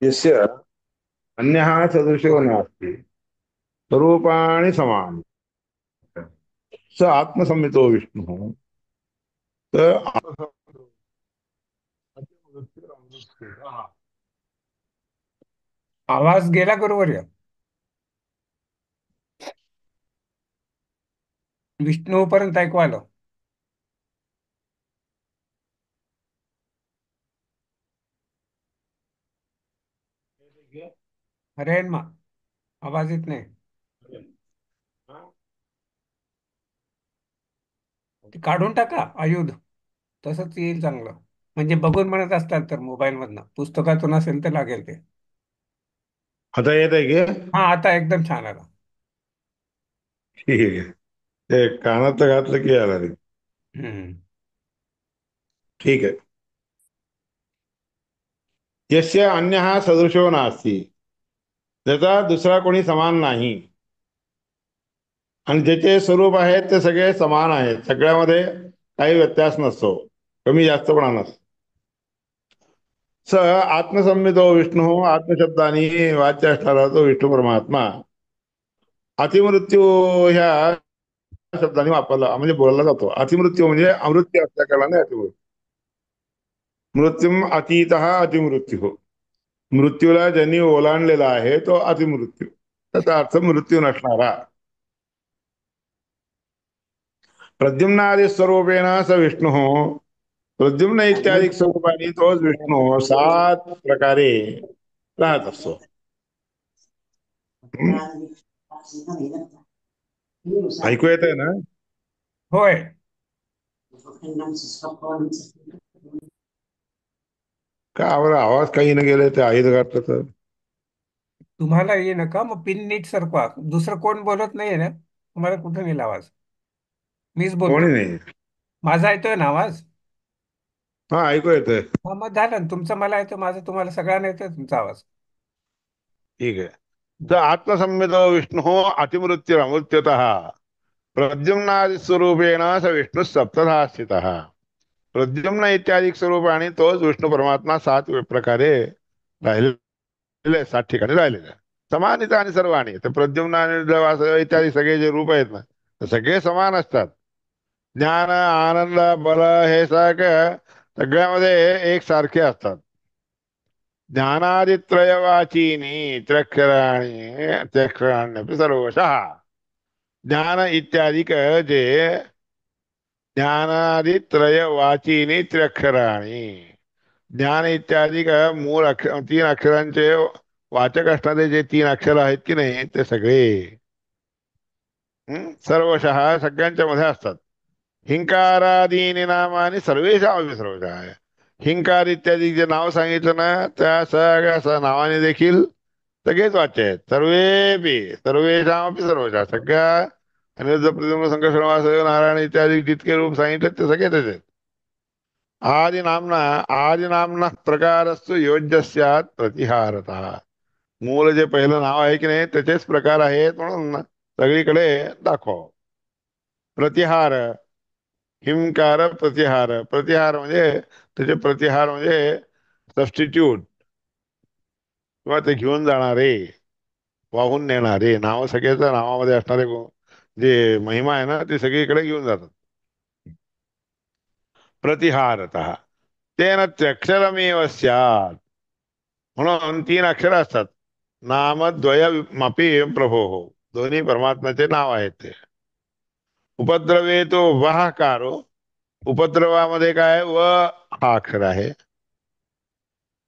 यस्य अन्यः सदृशो नास्ति स्वरूपाणि समानि स आत्मसंहितो विष्णुः स आत्मसंहितो आवाज गेला बरोबर आहे. विष्णू पर्यंत ऐकू आलं. अरे मा, आवाज येत नाही. ते काढून टाका आयुध, तसंच येईल चांगलं. म्हणजे बघून म्हणत असताल तर मोबाईल मधनं, पुस्तकातून असेल तर लागेल ते. आता येत आहे की? हा, आता एकदम छान आला. ठीक आहे. ते कानात घातलं की आला रे. हम्म. ठीक आहे. यस्य अन्यः सदृशो नास्ति, त्याचा दुसरा कोणी समान नाही, आणि ज्याचे स्वरूप आहेत ते सगळे समान आहेत, सगळ्यामध्ये काही व्यत्यास नसतो, कमी जास्तपणा नसतो. स आत्मसंमितो विष्णू, आत्मशब्दानी वाच्य असणारा तो विष्णू परमात्मा अतिमृत्यू ह्या शब्दाने वापरला म्हणजे बोलला जातो. अतिमृत्यू म्हणजे अमृत्यू असल्या कारणाने अतिमृत्यू. मृत्यूम अतीत अतिमृत्यू, मृत्यूला ज्यांनी ओलांडलेला आहे तो अतिमृत्यू, त्याचा अर्थ मृत्यू नसणारा. प्रद्युम्नादि स्वरूपेण स विष्णू, प्रद्युम्न इत्यादी स्वरूपाने तोच विष्णू 7 प्रकारे राहत असतो. हं? ऐकू येत आहे ना? होय. का बरं आवाज काही न गेले ते आई घातलं तर? तुम्हाला ये नका, मग पिन नीट सरकवा. दुसरं कोण बोलत नाहीये ना, तुम्हाला कुठं नेला आवाज? मीच कोणी बोलतो. नाही. माझा येतोय ना आवाज? हा, ऐकू येतंय. हा, मग झालं ना. तुमचं मला येतं, माझं तुम्हाला, सगळ्यांना येतोय तुमचा आवाज. ठीक आहे. तर आत्मसंमितो विष्णू अतिमृत्युरमृत्युतः प्रद्युम्नादि स्वरूपेण स विष्णू सप्तधा स्थितः. प्रद्युम्न इत्यादी स्वरूपाने तोच विष्णू परमात्मा 7 प्रकारे राहिलेले आहे, 7 ठिकाणी राहिलेले आहे. समानित आणि सर्वाणी, तर प्रद्युम्न आणि इत्यादी सगळे जे रूप आहेत ना, ते सगळे समान असतात. ज्ञान, आनंद, बल हे सगळं सगळ्यामध्ये एकसारखे असतात. ज्ञानादित्रयवाचीनी त्र्यक्षराणी त्र्यक्षराण्यपि सर्वशः. ज्ञान इत्यादिक जे ज्ञानादित्रयवाचीनी त्र्यक्षराणी, ज्ञान इत्यादी का मूळ अक्षर, 3 अक्षरांचे वाचक असणारे जे 3 अक्षर आहेत की नाही, ते सगळे सर्वशः सगळ्यांच्या मध्ये असतात. हिंकारादीनी नामानी सर्वेषामपि सर्वशः आहे. हिंकार इत्यादी जे नाव सांगितलं ना, त्या सगळ्या नावाने देखील सगळेच वाच्य आहेत. सर्वेपी सर्वेषामपि सर्वशः, सगळ्या अनिरुद्ध प्रद्युम्न संकर्षण वासुदेव नारायण इत्यादी जितके रूप सांगितले ते सगळे त्याचे. आदिनामना प्रकारस्तु योज्य स्यात् प्रतिहारतः. मूळ जे पहिलं नाव आहे की नाही त्याचेच प्रकार आहेत म्हणून सगळीकडे दाखव. प्रतिहार, हिमकार प्रतिहार, प्रतिहार म्हणजे त्याचे प्रतिहार म्हणजे सबस्टिट्यूट, किंवा ते घेऊन जाणारे, वाहून नेणारे, नाव सगळ्याच्या नावामध्ये असणारे जे महिमा आहे ना ते सगळीकडे घेऊन जातात. प्रतिहारतः तेन त्र्यक्षरमेव स्यात्, म्हणून 3 अक्षर असतात. नामद्वयमपि प्रभो, दोन्ही परमात्म्याचे नाव आहेत ते. उपद्रवे तो वहाकारो, उपद्रवामध्ये काय व हा अक्षर आहे,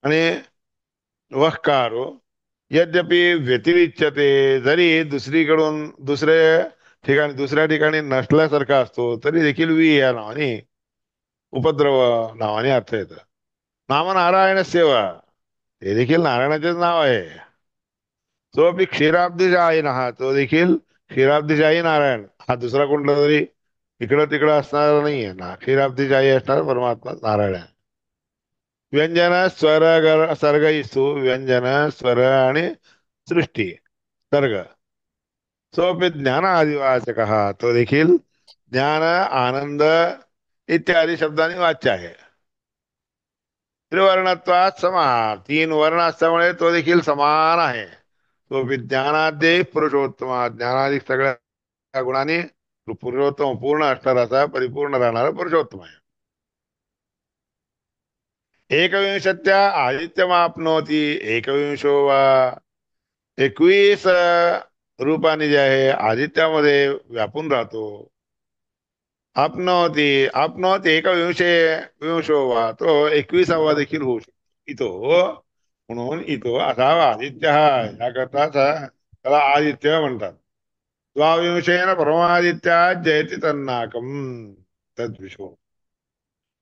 आणि वहकारो यद्यपि व्यतिरिच्यते, जरी दुसरीकडून दुसऱ्या ठिकाणी नसल्यासारखा असतो तरी देखील वी या नावाने, उपद्रव नावाने अर्थ येतं. नाम नारायण सेवा, ते देखील नारायणाचेच नाव आहे. तो बी क्षीराब्धीशाही हा, तो देखील क्षीराब्धीशाही नारायण, हा दुसरा कोणता तरी इकडं तिकडं असणार नाहीये ना, क्षीराब्धीशाही असणार परमात्मा नारायण आहे. व्यंजन स्वर सर्ग इसू, व्यंजन स्वर आणि सृष्टी सर्ग. सोपी ज्ञान आदिवाचक, तो देखील ज्ञान, आनंद इत्यादी शब्दांनी वाच्य आहे. त्रिवर्णत्वात समान, तीन वर्ण असल्यामुळे तो देखील समान आहे. तो विज्ञानादे पुरुषोत्तम, ज्ञानाधिक सगळ्या गुणाने पुरुषोत्तम पूर्ण असणाराचा परिपूर्ण राहणारा पुरुषोत्तम आहे. एकविंशत्या आदित्यमाप्नोती, एकविंशो वा 21 रूपाने जे आहे आदित्यामध्ये व्यापून राहतो. आपनोती, आपनोती विंशो वा, तो 21वा देखील होऊ शकतो इतो. म्हणून इतो असा आदित्य हा याकरताच त्याला आदित्य म्हणतात. द्वाविंशेन परमादित्या जयति तन्नाकम तद्विशो.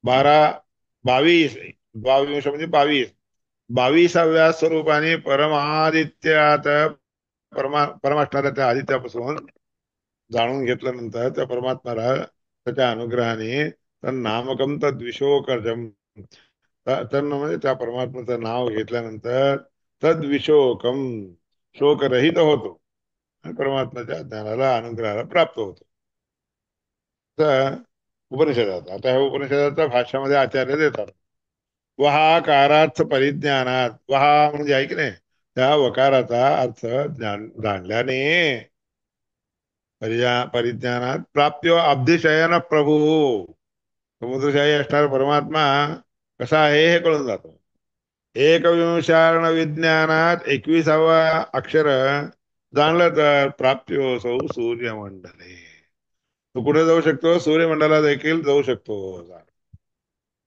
22 द्वाविंश म्हणजे 22, 22व्या स्वरूपाने परमादित्यात परमाष्टाला त्या आदित्यापासून जाणून घेतल्यानंतर त्या परमात्म्याला त्याच्या अनुग्रहाने नामकम तद्विशोकर्जम, तन्न म्हणजे त्या परमात्म्याचं नाव घेतल्यानंतर तद्विशोकम, शोकरहित होतो आणि परमात्म्याच्या ज्ञानाला अनुग्रहाला प्राप्त होतो. तर उपनिषदात, आता ह्या उपनिषदाच्या भाष्यामध्ये आचार्य देतात, वहाकारार्थ परिज्ञानात, वहा म्हणजे आहे की नाही, त्या वकाराचा अर्थ जाणल्याने परिज्ञानात प्राप्यो अब्धिशयन प्रभू, समुद्रशाही असणारा परमात्मा कसा आहे हे कळून जातो. एकविंशार्ण विज्ञानात 21वा अक्षर जाणलं तर प्राप्यो सौ सूर्यमंडले, तो कुठे जाऊ शकतो, सूर्यमंडला देखील जाऊ शकतो.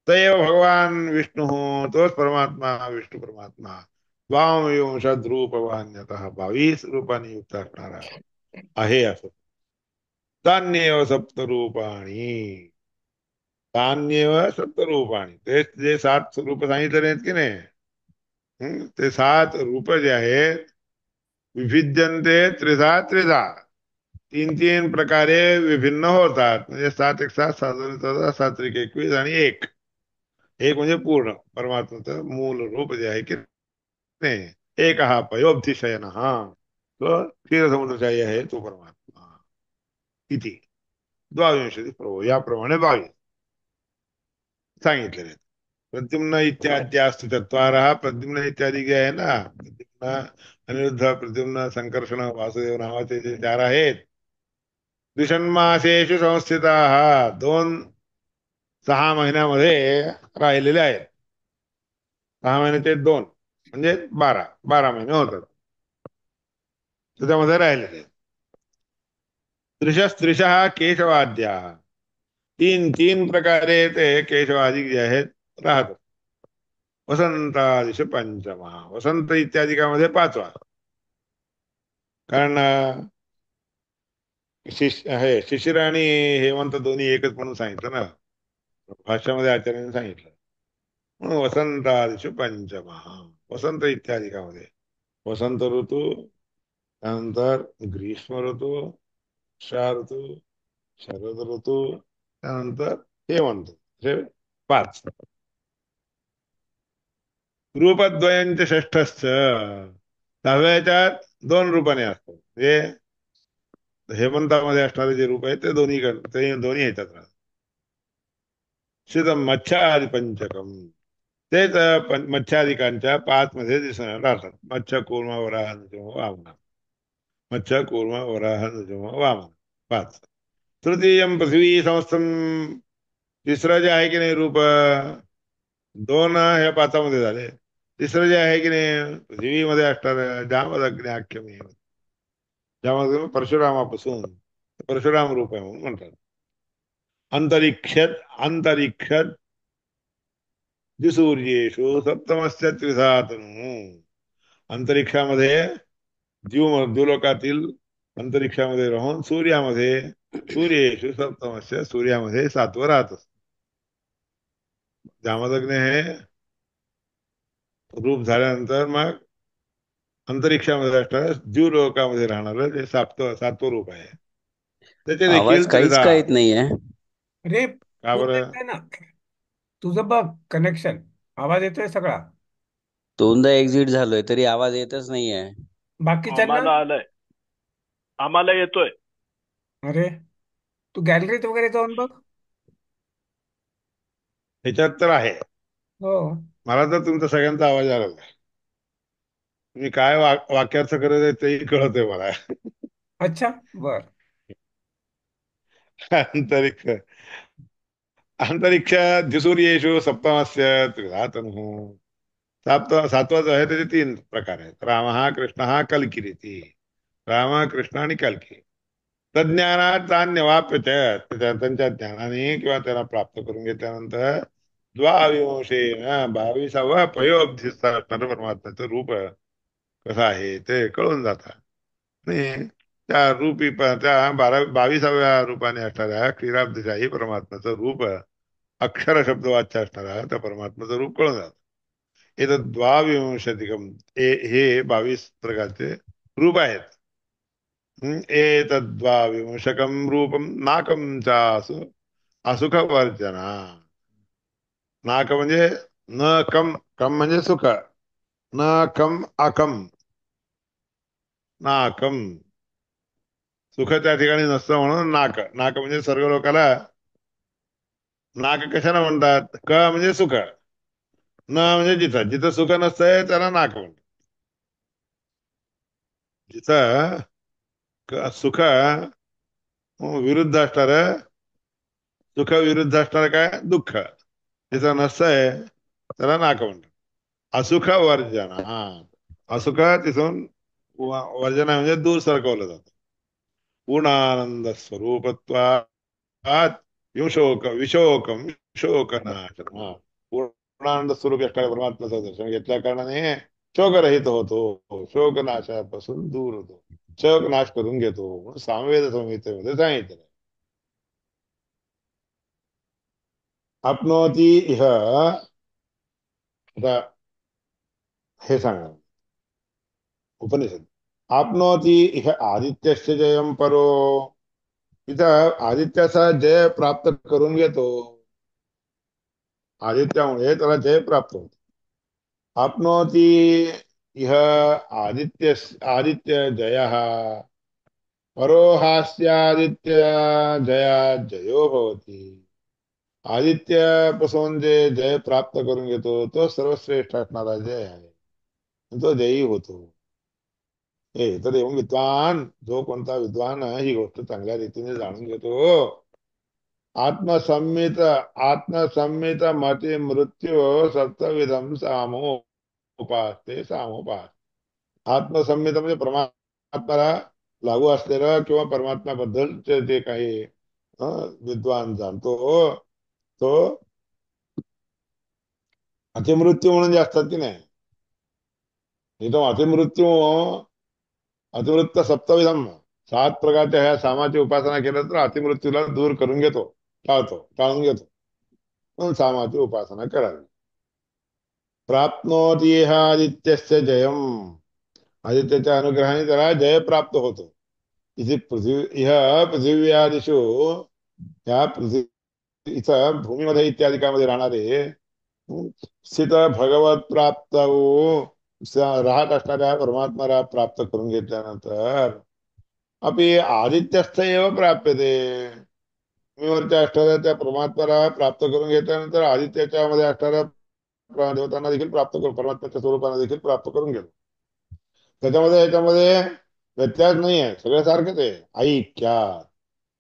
तैव भगवान विष्णू, तोच परमात्मा विष्णू परमात्मा द्वाविंशद रूपवान्यतः 22 रूपांनी युक्त असणारा आहे असं. तान्येव सप्तरूपाणी, तान्येव सप्तरूपाणी, ते जे 7 रूप सांगितले आहेत की नाही, ते 7 रूप जे आहेत विभिद्यन्ते त्रिधा त्रिधा, तीन तीन प्रकारे विभिन्न होतात. म्हणजे 7 एक 7, 7 7 त्रिक 21 आणि एक, एक म्हणजे पूर्ण परमात्माचं मूल रूप जे आहे की नाही, एक हा पयोब्धिशयन, हा तो क्षीरसमुद्रशाही आहे तो परमात्मा. किती द्वाविंशती प्रभू, याप्रमाणे 22 सांगितलेले आहेत. प्रद्युम्न इत्यादी असतो चत्वारः, प्रद्युम्न इत्यादी जे आहे ना, प्रद्युम्न अनिरुद्ध प्रद्युम्न संकर्षण वासुदेव नावाचे जे 4 आहेत, द्विषन्मासेषु संस्थिता, 6 महिन्यामध्ये राहिलेले आहेत. 6 महिन्याचे 2 म्हणजे 12 महिने होतात त्याच्यामध्ये राहिलेले आहेत. त्रिशः केशवाद्या, तीन तीन प्रकारे ते केशवादी जे आहेत राहतात. वसंतादिश पंचमा, वसंत इत्यादिकामध्ये 5वा, कारण शिशिर आणि हेमंत दोन्ही एकच म्हणून सांगितलं ना भाष्यामध्ये, आचार्याने सांगितलं. म्हणून वसंतादिश पंचमा, वसंत इत्यादिकामध्ये वसंत ऋतू, त्यानंतर ग्रीष्म ऋतू, वर्षा ऋतू, शरद ऋतू, त्यानंतर हेमंत, हे 5. रूपद्वयंच षष्ठश्च, 10व्याच्यात 2 रूपाने असतो. म्हणजे हेमंतामध्ये असणारे जे रूप आहे ते दोन्ही ह्याच्यात राहतात. शीतम मच्छादि पंचकम, तेच मच्छादिकांच्या 5 मध्ये दिसणार राहतात. मच्छ कूर्म वराह नृसिंह वामन, मच्छ कूर्म वराह नृसिंह वामन 5. तृतीयम पृथ्वी समस्तम, तिसरं जे आहे की नाही रूप, 2 ह्या 5मध्ये झाले. तिसरं जे आहे की नाही पृथ्वीमध्ये असणार जामदग्नी आख्यमे, ज्यामध्ये परशुरामापासून परशुराम रूप आहे म्हणून म्हणतात. अंतरिक्षत, अंतरिक्षत द्विसूर्येषु सप्तमस्य त्रिधातनु, अंतरिक्षामध्ये द्युलोकातील अंतरिक्षामध्ये राहून सूर्यामध्ये, सूर्येषु सप्तमस्य, सूर्यामध्ये 7वं राहत असत. जामदग्नी हे रूप झाल्यानंतर मग अंतरिक्षामध्ये असणार द्युलोकामध्ये राहणार जे 7वं रूप आहे, त्याचे आवाज देखील काहीच त्रिधा. का येत नाहीये. अरे का तुला बरं? येतोय ना, तुझं बघ कनेक्शन, आवाज येतोय सगळा. दोनदा एक्झिट झालोय तरी आवाज येतच नाहीये. बाकीच्यांना? आम्हाला आलंय, आम्हाला येतोय. अरे तू गॅलरीत वगैरे जाऊन बघ. ह्याच्यात तर आहे, हो. मला तर तुमचा सगळ्यांचा आवाज आला. तुम्ही काय वाक्यार्थ करत आहे तेही कळत आहे मला. अच्छा. बर. अंतरिक्ष अंतरिक्ष द्विसूर्येषु सप्तमस्य त्रिधातनुः. सातवा जो आहे त्याचे तीन प्रकार आहेत: राम, कृष्ण, कल्किरीती. राम, कृष्ण आणि कल्की. तज्ज्ञानात तान्यवाप्यच, त्यांच्या ज्ञानाने किंवा त्यांना प्राप्त करून घेतल्यानंतर द्वाविंशेन 22वा पयोब्धिस्थ असणारं परमात्म्याचं रूप कसं आहे ते कळून जातात. आणि त्या 22व्या रूपाने असणाऱ्या क्षीराब्धशाही परमात्म्याचं रूप, अक्षर शब्दवाच्य असणारा त्या परमात्म्याचं रूप कळून जातं. हे तर द्वाविंशतिकम, हे 22 प्रकारचे रूप आहेत. एतद्वाविंशकम रूपम नाकम चासु असुखवर्जना. नाक म्हणजे न कम, कम म्हणजे सुख, न कम अकम, नाकम. सुख त्या ठिकाणी नसतं म्हणून नाक. नाक म्हणजे सर्व लोकांना नाक कशाला म्हणतात? क म्हणजे सुख, न म्हणजे जिथं जिथं सुख नसतंय त्याला नाक म्हणतात. जिथं सुख विरुद्ध असणार, सुख विरुद्ध असणार काय? दुःख. जिथं नसतंय त्याला नाक म्हणतात. असुख वर्जन, असुख तिथून वर्जन म्हणजे दूर सरकवलं जातं. पूर्णानंद स्वरूपत्वात विशोक विशोकम शोकनाशन. पूर्णानंद स्वरूप असणाऱ्या परमात्म्याचं दर्शन घेतल्या कारणाने शोकरहित होतो, शोकनाशापासून दूर होतो, शोक नाश करून घेतो म्हणून सामवेद संहितेमध्ये सांगितलं. आपनोती इह, आता हे सांगा उपनिषद. आपनोती इह आदित्यस्य जयम परो. इथं आदित्याचा जय प्राप्त करून घेतो. आदित्यामुळे त्याला जय प्राप्त होतो. आपनोती इह आदित्य, आदित्य जय, परो हास्यादित्य जया जयो भवती. आदित्यपासून जे जय प्राप्त करून घेतो तो सर्वश्रेष्ठ असणारा जय आहे, तो जयी होतो. हे तर एवढं विद्वान, जो कोणता विद्वान ही गोष्ट चांगल्या रीतीने जाणून घेतो, आत्मसंमित आत्मसंमित मती मृत्यू सत्विधम सामो उपासते सामोपास. आत्मसंमित म्हणजे परमात्म्याला लागू असलेलं किंवा परमात्म्याबद्दलचे जे काही विद्वान जाणतो, तो अतिमृत्यू म्हणून जे असतात की नाही, हे तो अतिमृत्यू, अतिवृत्त सप्तविधम, 7 प्रकारच्या ह्या सामाची उपासना केलं तर अतिमृत्यूला दूर करून घेतो, टाळून घेतो. म्हणून सामाची उपासना करावी. प्राप्नोति आदित्यस्य जयम. आदित्याच्या अनुग्रहाने त्याला जय प्राप्त होतो. इथे पृथिव्यादिशु, या पृथ्वी, इथं भूमीमध्ये इत्यादिकामध्ये राहणारे स्थित भगवत प्राप्त राहत असणाऱ्या परमात्म्याला प्राप्त करून घेतल्यानंतर आपली आदित्यस्थ एव प्राप्यते. भूमीवरच्या असणाऱ्या त्या परमात्म्याला प्राप्त करून घेतल्यानंतर आदित्याच्या मध्ये असणाऱ्या देवतांना देखील प्राप्त करून, परमात्म्याच्या स्वरूपांना देखील प्राप्त करून घेतो. त्याच्यामध्ये याच्यामध्ये व्यत्यास नाही आहे, सगळं सारखंच आहे. ऐक्यात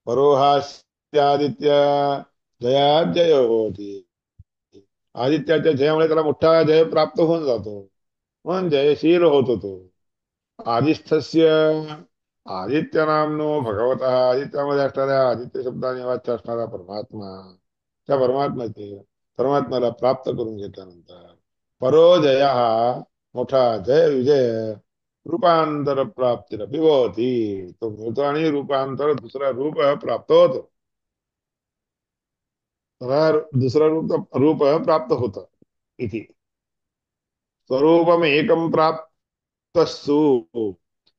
परोहास्यादित्य जया जय होती. आदित्याच्या जयामुळे त्याला मोठा जय प्राप्त होऊन जातो, म्हणून जयशील होतो तो. आदिस्थस्य आदित्य नामनो भगवत, आदित्यामध्ये असणाऱ्या आदित्य शब्दाने वाच्य असणारा परमात्मा, त्या परमात्म्याला प्राप्त करून घेतल्यानंतर परो जय, हा मोठा जय विजय, रूपांतर प्राप्ती होती, तो मिळतो आणि रूपांतर दुसरा रूप प्राप्त होतो. दुसरा रूप प्राप्त होतं. इथे स्वरूपम एकम प्राप्तस्तु,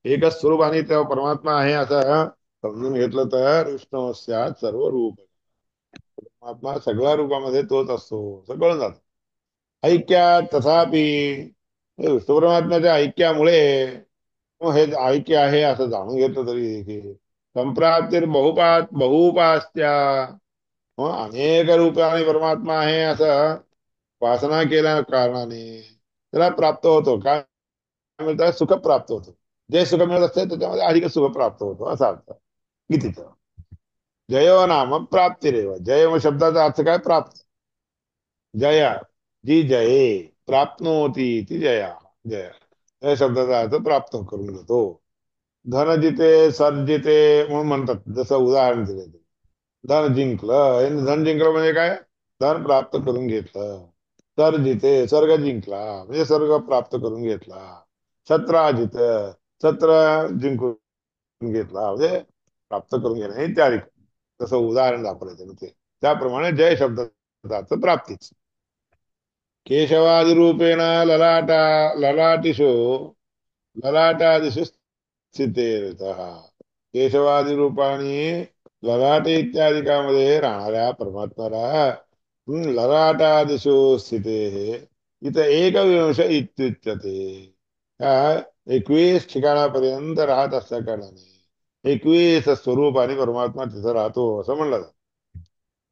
एकच स्वरूप आणि त्या परमात्मा आहे असं समजून घेतलं तर विष्णूस्यात सर्व रूप. परमात्मा सगळ्या रूपामध्ये तोच असतो, सगळं जात. ऐक्यात तथापि विष्णू परमात्म्याच्या ऐक्यामुळे, हे ऐक्य आहे असं जाणून घेतलं तरी देखील संप्राप्तीर बहुपास्त्या, अनेक रूपाने परमात्मा आहे असं वासना केल्या कारणाने त्याला प्राप्त होतो काय मिळतं, सुख प्राप्त होतं. जे सुख मिळत असते त्याच्यामध्ये अधिक सुख प्राप्त होतो असा अर्थ गीतेचा. जयो नाम प्राप्तिरेव. जय शब्दाचा अर्थ काय, प्राप्त. जया, जी जये, प्राप्नोती ती जया. जय या शब्दाचा अर्थ प्राप्त करून घेतो. धन जिते सर जिते म्हणून म्हणतात, जसं उदाहरण दिले ते. धन जिंकलं, हे धन जिंकलं म्हणजे काय, धन प्राप्त करून घेतलं. तर जिते स्वर्ग जिंकला म्हणजे स्वर्ग प्राप्त करून घेतला. छत्रा जित छत्र जिंकून घेतला म्हणजे प्राप्त करून घेणे इत्यादी. तसं उदाहरण दाखवलं त्याने ते. त्याप्रमाणे जय शब्दाचा अर्थ प्राप्तीच. केशवादिरूपेण ललाटा ललाटिषु ललाटादिषु स्थितेरतः. केशवादी रूपाने ललाटे इत्यादिकामध्ये राहणाऱ्या परमात्म्याला ललाटादिषु स्थिते इथं एकविंश इत्युच्यते. हा 21 ठिकाणापर्यंत राहत असल्या कारणाने 21 स्वरूपाने परमात्मा तिथं राहतो असं म्हणलं जातं.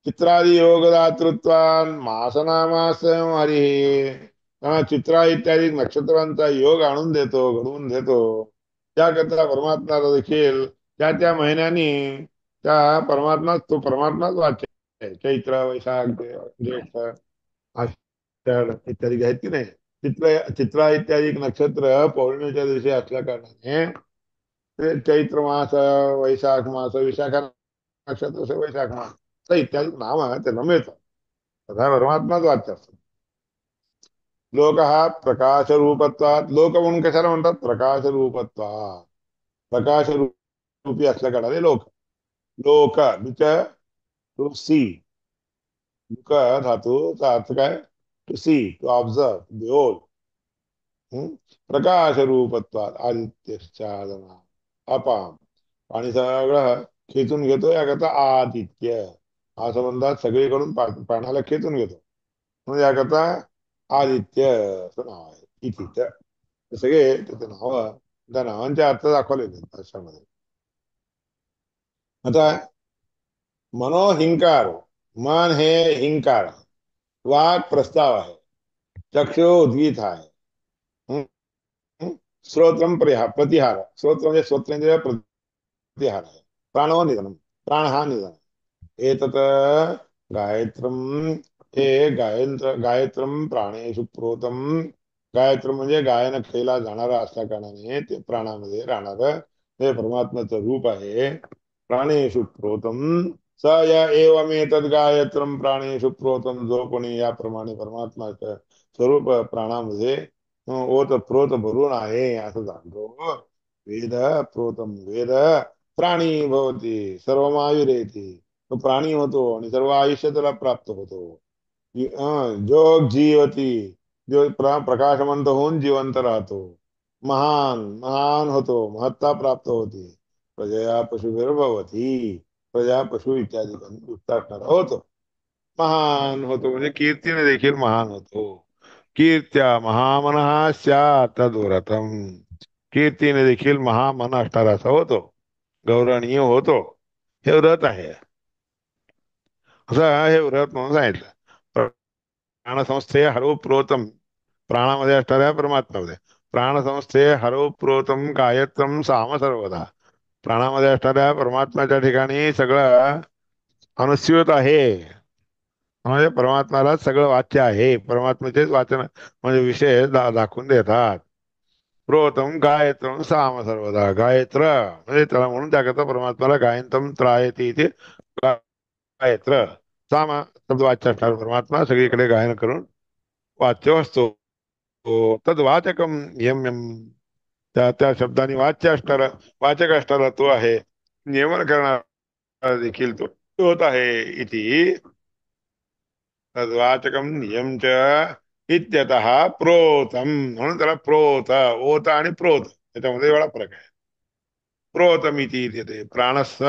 चित्रादी योगदातृत्वान मासनामासं हरी. चित्रा इत्यादी नक्षत्रांचा योग आणून देतो, घडवून देतो. त्याकरता परमात्म्याला देखील त्या त्या महिन्यांनी त्या परमात्मा, तो परमात्माच वाच्य आहे. चैत्र वैशाख ज्येष्ठ आषाढ इत्यादी आहेत की नाही. चित्रा इत्यादी नक्षत्र पौर्णिमेच्या दिवशी असल्या कारणाने ते चैत्र मास, वैशाख मास, विशाख नक्षत्र वैशाख मास इत्यादी नाव त्यांना मिळतात. तथा परमात्माच वाच्य असतो. लोक हा प्रकाश रूपत्वात. लोक म्हणून कशाला म्हणतात, प्रकाश रूपत्वात. प्रकाश रूपी असल्या कारणाने लोक. लोक टू सी. लुक धातूचा अर्थ काय, to see, to observe, behold. प्रकाश रूपत्वात आदित्यश्चादना अपाम. पाणी सगळं खेचून घेतो याकरता आदित्य हा संबंधात सगळीकडून पाण्याला खेचून घेतो म्हणून याकरता आदित्य असं नाव आहे. इथे सगळे त्याचे नाव, त्या नावांचे अर्थ दाखवलेले भाषामध्ये. आता मनोहिंकार. मन हे हिंकार, वाक प्रस्ताव आहे, चक्षु उद्गीत आहे, हं? हं? श्रोत्रम प्रतिहार. श्रोत्र म्हणजे श्रोत्रेंद्रिय प्रतिहार आहे. प्राणो निधनम, प्राण हा निधन. एतत् गायत्रम, हे गायत्रम प्राणेषु प्रोतम. गायत्र म्हणजे गायन केला जाणारा असल्या कारणाने ते प्राणामध्ये राहणार हे परमात्म्याचं रूप आहे. प्राणेषु प्रोतम स या एवमेतद गायत्रम प्राणेषु प्रोतम. जो कोणी याप्रमाणे परमात्म्याचं स्वरूप प्राणामध्ये ओत प्रोत भरून आहे असं जाणतो. वेद प्रोतम वेद प्राणी भवती सर्वमायुरेती. तो प्राणी होतो आणि सर्व आयुष्य त्याला प्राप्त होतो. जोग जीवती, जो प्रकाशवंत होऊन जिवंत राहतो. महान महान होतो, महत्ता प्राप्त होती. प्रजया पशुभिर्भवती, प्रजा पशु इत्यादी युक्त असणारा होतो. महान होतो म्हणजे कीर्तीने देखील महान होतो. कीर्त्या महामनः स्यात् तद्व्रतम. कीर्तीने देखील महामन असणारा असा होतो, गौरवणीय होतो. हे व्रत आहे असं हे व्रत म्हणून सांगितलं. प्राणसंस्थे हरो प्रोतम. प्राणामध्ये असणाऱ्या परमात्म्यामध्ये प्राणसंस्थे हरो प्रोतम गायत्रम साम सर्वदा. प्राणामध्ये असणाऱ्या परमात्म्याच्या ठिकाणी सगळं अनुस्यूत आहे. म्हणजे परमात्म्याला सगळं वाच्य आहे. परमात्म्याचेच वाचन म्हणजे विषय दाखवून देतात. प्रोतम गायत्रम साम सर्वदा. गायत्र म्हणजे त्याला म्हणून त्याकरता परमात्म्याला गायंतम त्रायती इथे गायत्र. साम शब्द वाच्य असणार परमात्मा सगळीकडे गायन करून वाच्य असतो. तद्वाचकम यम यम. त्या त्या शब्दाने वाच्य असणारा, वाचक असणारा तो आहे. नियमन करणारा देखील तो होत आहे. इति तद्वाचकम नियम च इत्यतः प्रोतम. म्हणून त्याला प्रोत, ओत आणि प्रोत त्याच्यामध्ये एवढा फरक आहे. प्रोतमिति इत्यते प्राणस्य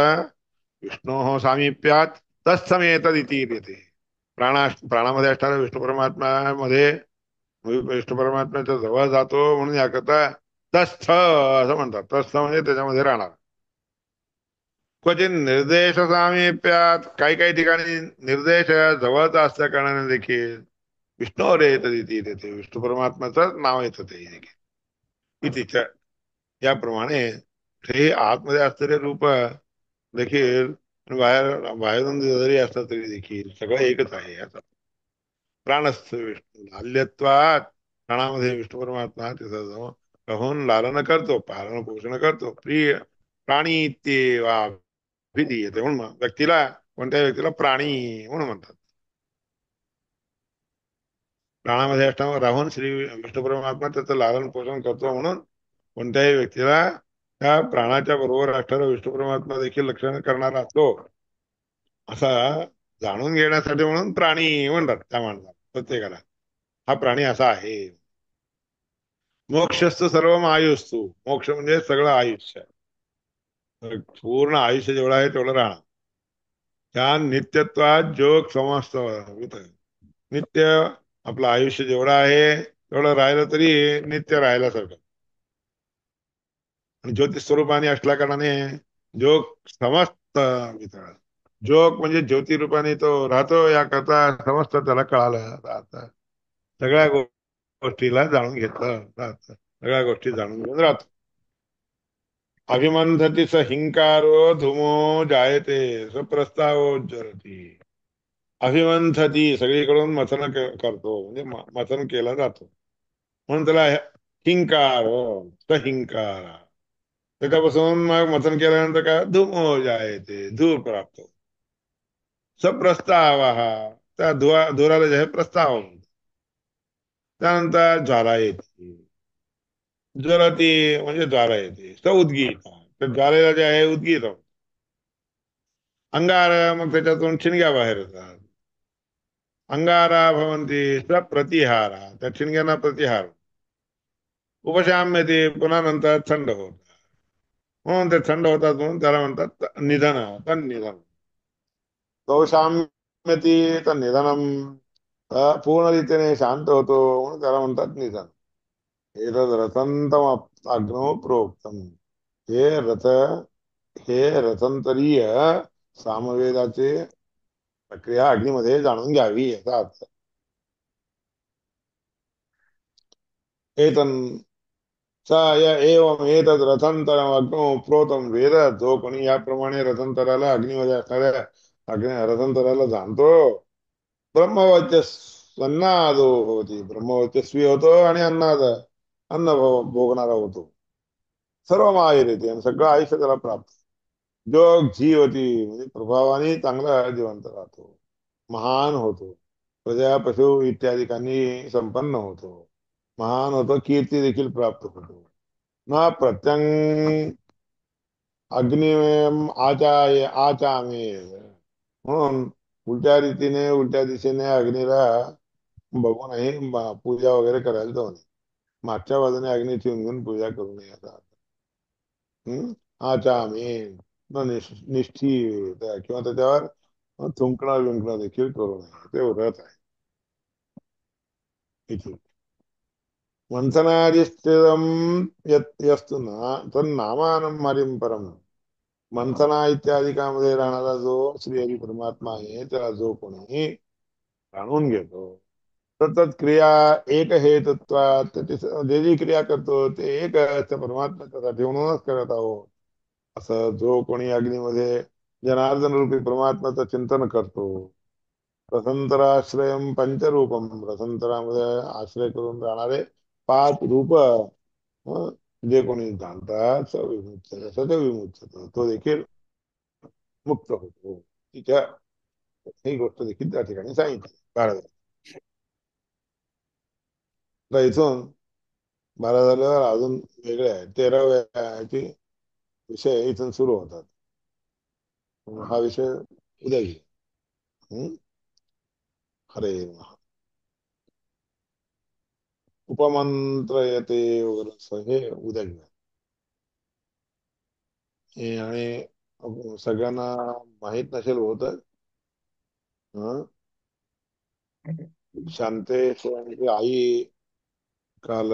विष्णोः सामीप्यात तत्समेतदिति इत्यते. प्राणामध्ये असणाऱ्या विष्णू परमात्म्यामध्ये विष्णू परमात्म्याच्या जवळ जातो म्हणून याकरता तस्थ असं म्हणतात. तस्थ म्हणजे त्याच्यामध्ये राहणार. क्वचित निर्देश सामिप्यात. काही काही ठिकाणी निर्देश जवळचा असल्या कारणाने देखील विष्णू येत तिथे विष्णू परमात्म्याचं नाव येतं ते इतिच्या याप्रमाणे हे आतमध्ये असलेले रूप देखील बाहेर बाहेरून जरी असलं तरी देखील सगळं एकच आहे याचा प्राणस्थ विष्णू लाल्यत्वात प्राणामध्ये विष्णू परमात्मा तिथं जाऊन राहून लालन करतो पालन पोषण करतो प्रिय प्राणी इत्येवा विधीयते म्हणून व्यक्तीला कोणत्या व्यक्तीला प्राणी म्हणून म्हणतात प्राणामध्ये असताना राहून श्री विष्णू परमात्मा त्याचं लालन पोषण करतो म्हणून कोणत्याही व्यक्तीला त्या प्राणाच्या बरोबर असणारा विष्णू परमात्मा देखील लक्षण करणारा असतो असा जाणून घेण्यासाठी म्हणून प्राणी म्हणतात त्या माणसाला प्रत्येकाला हा प्राणी असा आहे मोक्षस्तु सर्व आयुस्तु मोक्ष म्हणजे सगळं आयुष्य पूर्ण आयुष्य जेवढं आहे तेवढं राहणार त्या नित्यत्वात जोग समस्त नित्य आपलं आयुष्य जेवढं आहे तेवढं राहिलं तरी नित्य राहिल्यासारखं आणि ज्योतिष स्वरूपाने असल्या कारणाने जोग समस्त वितळ जोग म्हणजे ज्योती रूपाने तो राहतो याकरता समस्त त्याला कळालं राहतं सगळ्या गोष्टीला जाणून घेतलं राहतं सगळ्या गोष्टी जाणून घेऊन राहतो अभिमंथती स हिंकारो धुमो जायते स प्रस्तावो जरती अभिमंथती सगळीकडून मथन करतो म्हणजे मथन केला जातो म्हणून त्याला हिंकार स हिंकार त्याच्यापासून मग मथन केल्यानंतर काय धुमो जायते धूर प्राप्त सप्रस्ताव त्या धुराला जे आहे प्रस्ताव त्यानंतर ज्वाला येते ज्वलती म्हणजे ज्वाला येते स उद्गीत तर ज्वालेला जे आहे उद्गीत अंगार मग त्याच्यातून ठिणग्या बाहेर येतात अंगारा भवंती स प्रतिहारा त्या ठिणग्यांना प्रतिहार उपशाम्यते पुन्हा नंतर थंड होतात म्हणून ते थंड होतात म्हणून त्याला म्हणतात निधन तर निधन उपशाम्यती तर निधनम पूर्ण रीतीने शांत होतो म्हणून त्याला म्हणतात निधन एतद रथंतम अग्नो प्रोक्तम हे रथ हे रथंतरीय सामवेदाचे प्रक्रिया अग्नीमध्ये जाणून घ्यावी याचा अर्थ एतन स य एवम एतद रथंतरम अग्नो प्रोतम वेद जो कोणी याप्रमाणे रथंतराला अग्नीमध्ये असणाऱ्या रथंतराला जाणतो अन्नादो होती ब्रह्मवर्चस्वी होतो आणि अन्न भोगणारा होतो सर्व माहेर येते आणि सगळं आयुष्य त्याला प्राप्त जोग जीवती म्हणजे प्रभावाने चांगला जिवंत राहतो महान होतो प्रजा पशु इत्यादिकांनी संपन्न होतो महान होतो कीर्ती देखील प्राप्त होतो न प्रत्यंग अग्नि आचामे म्हणून उलट्या रीतीने उलट्या दिशेने अग्नीला बघूनही पूजा वगैरे करायला जाऊ नये मागच्या बाजूने अग्नी ठेवून घेऊन पूजा करू नये आता आचामे निष्ठी किंवा त्याच्यावर थुंकणं विंकणं देखील करू नये ते व्रत आहे इथे मंथनादिस्थितम यस्तु ना तन्नामानं हरिं परम मंथना इत्यादिकामध्ये राहणारा जो श्री हरी परमात्मा आहे त्याला जो कोणी जाणून घेतो सतत क्रिया एक हेतुत्वात जे जी क्रिया करतो ते एक त्या परमात्म्यासाठी म्हणूनच करत आहोत असं जो कोणी अग्नीमध्ये जनार्दन रूपी परमात्म्याचं चिंतन करतो रसंतराश्रयम पंचरूपम रसंतरामध्ये आश्रय करून राहणारे 5 रूप जे कोणी जाणतात सत विमुक्त तो देखील मुक्त होतो तिच्या ही गोष्ट देखील त्या ठिकाणी सांगितली 12 इथून 12 झाल्यावर अजून वेगळे आहे 13व्या विषय इथून सुरू होतात हा विषय उद्या घेऊ हरे उपमंत्र येते वगैरे हे उद्या घेऊ आणि सगळ्यांना माहित नसेल होत शांतेश्वरांची आई काल